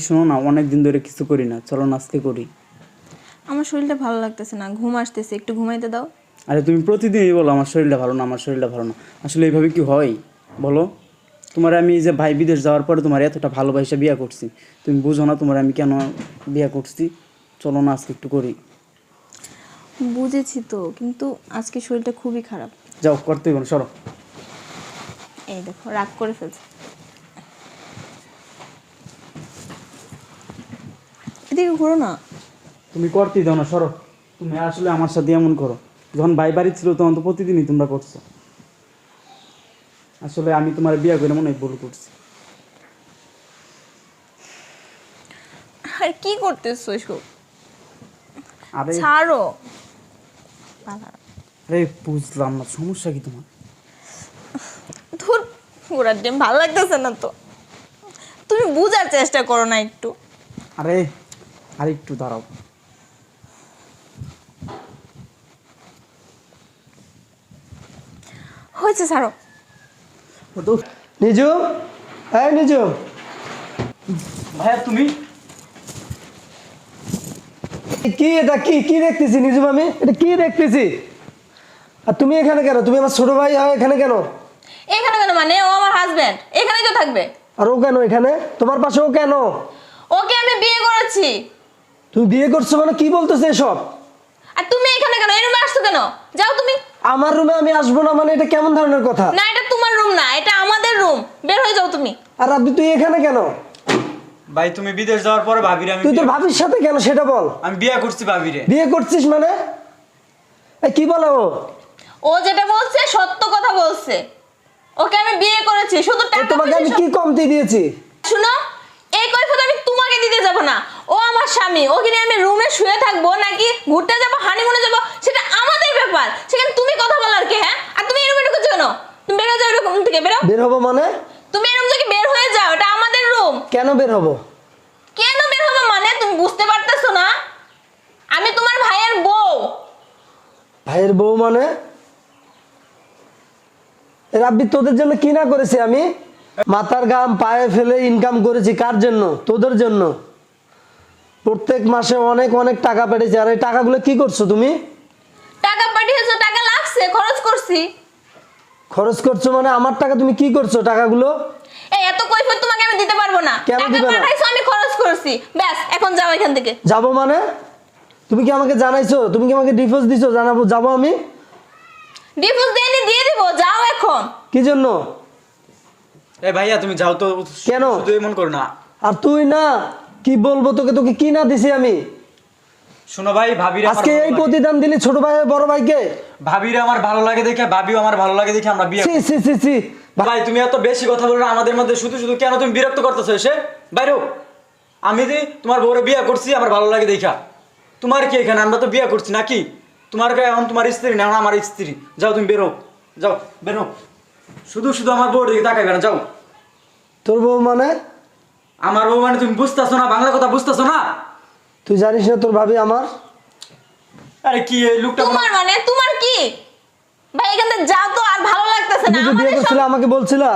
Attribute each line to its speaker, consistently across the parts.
Speaker 1: শোনো না, অনেকদিন ধরে কিছু করি না, চলো না আজকে করি।
Speaker 2: আমার শরীরটা ভালো লাগতেছে না, ঘুম আসতেছে, একটু ঘুমাইতে দাও।
Speaker 1: আরে তুমি প্রতিদিনই বলো আমার শরীরটা ভালো না, আমার শরীরটা ভালো না। আসলে এইভাবে কি হয় বলো? তোমার আমি এই যে ভাই বিদেশ যাওয়ার পরে তোমার এতটা ভালোবাসা বিয়ে করছি, তুমি বুঝো না তোমার আমি কেন বিয়ে করছি? চলো না আজকে একটু করি।
Speaker 2: বুঝেছি তো, কিন্তু আজকে শরীরটা খুবই খারাপ।
Speaker 1: যাও, করতে হবে না, সরো।
Speaker 2: এই দেখো রাগ করে ফেলছে। এদিকে ঘুরো না।
Speaker 1: তুমি করতেই দাও না, সরো। তুমি আসলে আমার সাথে এমন করো, যখন ভাই বাড়ি ছিল তখন তো প্রতিদিনই তোমরা করছো। আসলে আমি তোমার বিয়ে করে মনে হয় ভুল করছি।
Speaker 2: আর কি করতেছো এসব?
Speaker 1: আরে
Speaker 2: ছাড়ো।
Speaker 1: আরে বুঝলাম না, সমস্যা কি তোমার?
Speaker 2: ধুর, ঘোরার ডিম ভালো লাগতেছে না তো। তুমি বুঝার চেষ্টা করো না একটু।
Speaker 1: আরে আর একটু দাঁড়াও।
Speaker 2: হয়েছে, ছাড়ো।
Speaker 3: নিজু, হ্যাঁ নিজু,
Speaker 1: ভাইয়া তুমি
Speaker 3: কি এটা কি কি দেখতেছি নিজু আমি, এটা কি দেখতেছি? আর তুমি এখানে কেন? তুমি আমার ছোট ভাই হয় এখানে কেন?
Speaker 2: এখানে কেন মানে? ও আমার হাজবেন্ড, এখানেই তো থাকবে।
Speaker 3: আর ও কেন এখানে? তোমার পাশে ও কেন?
Speaker 2: ওকে আমি বিয়ে করেছি।
Speaker 3: তুমি বিয়ে করছো মানে কি বলতেছে এসব?
Speaker 2: আর তুমি এখানে কেন? এই রুমে আসছো কেন? যাও তুমি।
Speaker 3: আমার রুমে আমি আসবো না মানে এটা কেমন ধরনের কথা?
Speaker 2: না, এটা তোমার রুম না, এটা আমাদের রুম। বের হয়ে যাও তুমি।
Speaker 3: আর আপনি তুই এখানে কেন?
Speaker 1: ভাই তুমি বিদেশ যাওয়ার পরে ভাবিরে
Speaker 3: তুই তোর ভাবির সাথে কেন সেটা বল।
Speaker 1: আমি বিয়ে করছি ভাবিরে।
Speaker 3: বিয়ে করছিস মানে? এই কি বলে ও?
Speaker 2: ও যেটা বলছে সত্য কথা বলছে। ওকে আমি বিয়ে করেছি, শুধু
Speaker 3: এ
Speaker 2: টাকা
Speaker 3: তোমাকে আমি
Speaker 2: পয়সা
Speaker 3: কি কমতি দিয়েছি?
Speaker 2: শুনো, এই কৈফিয়ত আমি তোমাকে দিতে যাব না। ও আমার স্বামী, ওকে নিয়ে আমি রুমে শুয়ে থাকবো নাকি ঘুরতে যাব, হানিমুনে যাব, সেটা আমাদের ব্যাপার। সেখানে তুমি কথা বলার কি? হ্যাঁ, আর তুমি এই রুমে ঢুকেছো কেন? তুমি বের হয়ে যাও রুম থেকে, বেরো।
Speaker 3: বের হবো মানে?
Speaker 2: তুমি এই রুম থেকে বের হয়ে যাও, এটা আমাদের রুম।
Speaker 3: কেন বের হবো?
Speaker 2: কেন বের হবে মানে? তুমি বুঝতে পারতেছো না? আমি তোমার ভাইয়ের বউ।
Speaker 3: ভাইয়ের বউ মানে? রাব্বি তোদের জন্য কি না করেছি আমি? মাথার ঘাম পায়ে ফেলে ইনকাম করেছি কার জন্য? তোদের জন্য। প্রত্যেক মাসে অনেক অনেক টাকা পেয়েছি, আর এই টাকাগুলো কি করছো তুমি?
Speaker 2: টাকা পাঠিয়েছো, টাকা লাগছে, খরচ করছি।
Speaker 3: খরচ করছো মানে? আমার টাকা তুমি কি করছো টাকাগুলো?
Speaker 2: এই এত কৈফিয়ত তোমাকে আমি দিতে পারবো না।
Speaker 3: কেন
Speaker 2: টাকা
Speaker 3: দিবে না?
Speaker 2: পাঠাইছো, আমি খরচ করছি, ব্যাস। এখন যাও এখান থেকে।
Speaker 3: যাবো মানে? তুমি কি আমাকে জানাইছো? তুমি কি আমাকে ডিভোর্স দিছো? জানাবো যাবো আমি?
Speaker 2: ডিভোর্স দিয়ে দিব, যাও এখন।
Speaker 3: কি জন্য?
Speaker 1: এ ভাইয়া তুমি যাও তো।
Speaker 3: কেন?
Speaker 1: শুধু এমন করো না।
Speaker 3: আর তুই না, কি বলবো তোকে? তোকে কি না দিছি আমি?
Speaker 1: শোনো ভাই, ভাবিরে আমার
Speaker 3: আজকে
Speaker 1: ভালো
Speaker 3: এই
Speaker 1: লাগে।
Speaker 3: প্রতিদান দিলি ছোট ভাই বড় ভাইকে?
Speaker 1: ভাবিরে আমার ভালো লাগে দেখে, ভাবিও আমার ভালো লাগে দেখে আমরা বিয়ে
Speaker 3: সি সি সি সি।
Speaker 1: ভাই তুমি এত বেশি কথা বলো না আমাদের মধ্যে, শুধু শুধু কেন তুমি বিরক্ত করতেছো এসে? বাইরো। আমি যে তোমার বউরে বিয়ে করছি আমার ভালো লাগে দেখা। তোমার কি এখানে? আমরা তো বিয়ে করছি নাকি? তোমার এখন তোমার স্ত্রী না, এখন আমার স্ত্রী। যাও তুমি বেরো, যাও বেরো। শুধু শুধু আমার বউর দিকে তাকাইবে না, যাও।
Speaker 3: তোর বউ মানে?
Speaker 1: আমার বউ মানে তুমি বুঝতেছো না? বাংলা কথা বুঝতেছো না?
Speaker 3: তুই জানিস না তোর ভাবি আমার?
Speaker 1: আরে কি এই লোকটা
Speaker 2: তোমার মানে তোমার কি? ভাই এখান থেকে যাও তো, আর ভালো লাগতেছে না
Speaker 3: তুমি যে বিয়ে
Speaker 2: আমাদের
Speaker 3: করছিলে আমাকে বলছিলা?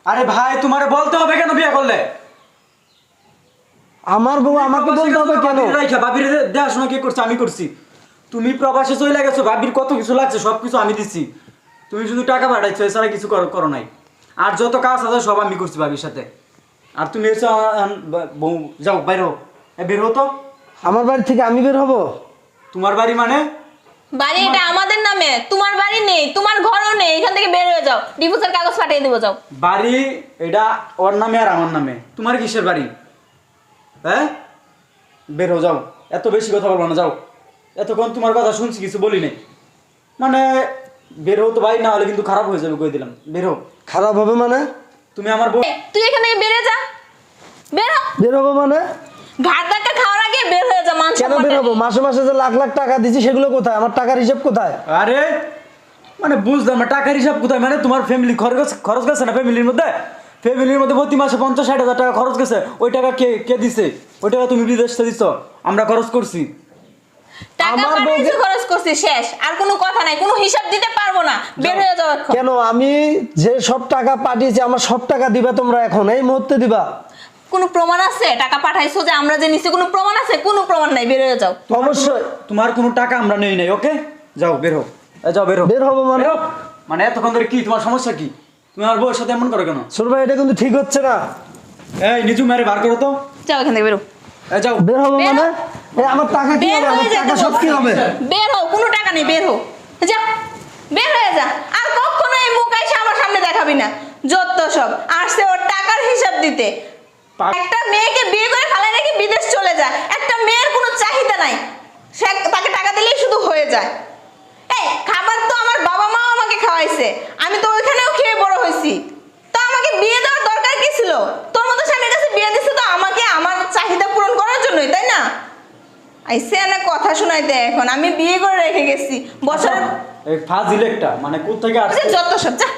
Speaker 1: আরে ভাই তোমারে বলতে হবে কেন বিয়ে করলে?
Speaker 3: আমার বউ আমাকে বলতে হবে কেন?
Speaker 1: ভাবির দেখাশোনা কে করছে? আমি করছি। তুমি প্রবাসে চলে গেছো, ভাবির কত কিছু লাগছে সবকিছু আমি দিচ্ছি। তুমি শুধু টাকা পাঠাইছো, এছাড়া কিছু করো নাই। আর যত কাজ আছে সব আমি করছি ভাবির সাথে। আর তুমি এসে বউ, যাও বাইরে হো। বের হতো।
Speaker 3: আমার বাড়ি থেকে আমি বের হব?
Speaker 1: তোমার বাড়ি মানে?
Speaker 2: বাড়ি এটা আমাদের নামে, তোমার বাড়ি নেই, তোমার ঘরও নেই। এখান থেকে বের হয়ে যাও, ডিভোর্সের কাগজ পাঠিয়ে দিব, যাও।
Speaker 1: বাড়ি এটা ওর নামে আর আমার নামে। তোমার কিসের বাড়ি? হ্যাঁ, বের হো, যাও। এত বেশি কথা বলবো না, যাও। এতক্ষণ তোমার কথা শুনছি, কিছু বলি নাই। মানে বের হো তো ভাই, না হলে কিন্তু খারাপ হয়ে যাবে, কই দিলাম। বের হো।
Speaker 3: খারাপ হবে মানে?
Speaker 1: তুমি আমার বউ।
Speaker 2: এই, তুই এখান থেকে বের হয়ে যা, বের হ।
Speaker 3: বের হবো মানে?
Speaker 2: ঘাট ধাক্কা খাওয়ার আগে বের হয়ে যা।
Speaker 3: কেন বের হবো? মাসে মাসে যে লাখ লাখ টাকা দিচ্ছি সেগুলো কোথায়? আমার টাকার হিসাব কোথায়?
Speaker 1: আরে মানে বুঝলাম না, টাকার হিসাব কোথায়? মানে তোমার ফ্যামিলি খরচ গেছে না? ফ্যামিলির মধ্যে প্রতি মাসে 50-60 হাজার টাকা খরচ গেছে। ওই টাকা কে কে দিছে? ওই টাকা তুমি বিদেশ থেকে দিচ্ছ, আমরা খরচ করছি।
Speaker 2: টাকা
Speaker 3: আমার
Speaker 2: পাঠিয়েছি,
Speaker 3: বউকে-
Speaker 2: খরচ করছি, শেষ। আর কোনো কথা নাই, কোনো হিসাব দিতে পারবো না। বের হয়ে যাও এখন।
Speaker 3: কেন? আমি যে সব টাকা পাঠিয়েছি আমার সব টাকা দিবা তোমরা এখন এই মুহূর্তে দিবা?
Speaker 2: কোনো প্রমাণ আছে টাকা পাঠাইছো যে আমরা যে নিচে কোনো প্রমাণ আছে? কোনো প্রমাণ নাই, বের হয়ে যাও।
Speaker 3: অবশ্যই
Speaker 1: তোমার কোনো টাকা আমরা নেই নাই, ওকে? যাও বের হও, যাও বের হও।
Speaker 3: বের হবো মানে?
Speaker 1: বের হও। মানে এতক্ষণ ধরে কি তোমার সমস্যা কি? তুমি আমার বউয়ের সাথে এমন করো কেন?
Speaker 3: ছোট ভাই এটা কিন্তু ঠিক হচ্ছে না।
Speaker 1: এই নিজু মেরে বার করো তো।
Speaker 2: যাও এখান থেকে বেরো।
Speaker 1: যাও।
Speaker 3: বের হবো
Speaker 2: বের
Speaker 3: মানে?
Speaker 2: হও।
Speaker 3: এই আমার টাকা কি
Speaker 2: বের
Speaker 3: হবে? আমার
Speaker 2: হয়ে যেতে
Speaker 3: টাকা সব কি
Speaker 2: বলছি।
Speaker 3: হবে?
Speaker 2: বের হও, কোনো টাকা নেই, বের হও। যা, বের হয়ে যা। আর কখনো এই মুখ এসে আমার সামনে দেখাবি না। যত সব আসছে ওর টাকার হিসাব দিতে। একটা মেয়েকে বিয়ে করে ফেলায় নাকি বিদেশ চলে যায়। একটা মেয়ের কোনো চাহিদা নাই, সে তাকে টাকা দিলেই শুধু হয়ে যায়। এই খাবার তো আমার বাবা মাও আমাকে খাওয়াইছে, আমি তো ওইখানেও খেয়ে বড় হয়েছি। তো আমাকে বিয়ে দেওয়ার দরকার কি ছিল? তোর মতো স্বামীর কাছে বিয়ে দিছে তো আমাকে আমার চাহিদা পূরণ করার জন্যই, তাই না? আইসে না কথা শোনাইতে। এখন আমি বিয়ে করে রেখে গেছি বছর।
Speaker 1: এই ফাজিল একটা, মানে কোথা থেকে আসছে?
Speaker 2: যত সব যা।